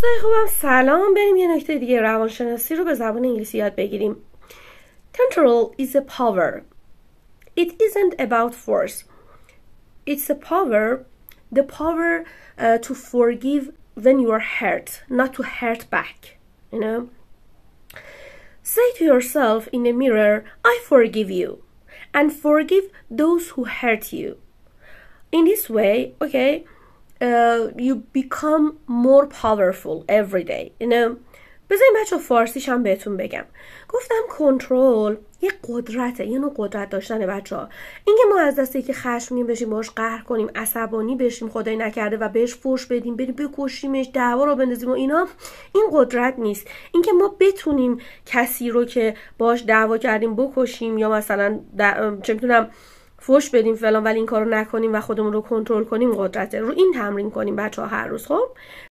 دوستای خوبم سلام. بریم یه نکته دیگه روانشناسی رو به زبان انگلیسی یاد بگیریم. Control is a power. It isn't about force. It's a power, the power to forgive when you are hurt, not to hurt back, you know? Say to yourself in the mirror, I forgive you, and forgive those who hurt you. In this way, okay, you become more powerful every day, you know. بذاریم بچه فارسیش هم بهتون بگم. گفتم کنترل یه قدرته، یه نوع قدرت داشتنه بچه ها. اینکه ما از دستی که خشمگین بشیم، باش قهر کنیم، عصبانی بشیم، خدای نکرده و بهش فحش بدیم، بریم بکشیمش، دعوا رو بندازیم و اینا، این قدرت نیست. اینکه ما بتونیم کسی رو که باش دعوا کردیم بکشیم یا مثلا چه میتونم فحش بدیم فلان، ولی این کارو نکنیم و خودمون رو کنترل کنیم قدرته. رو این تمرین کنیم بچه‌ها هر روز. خب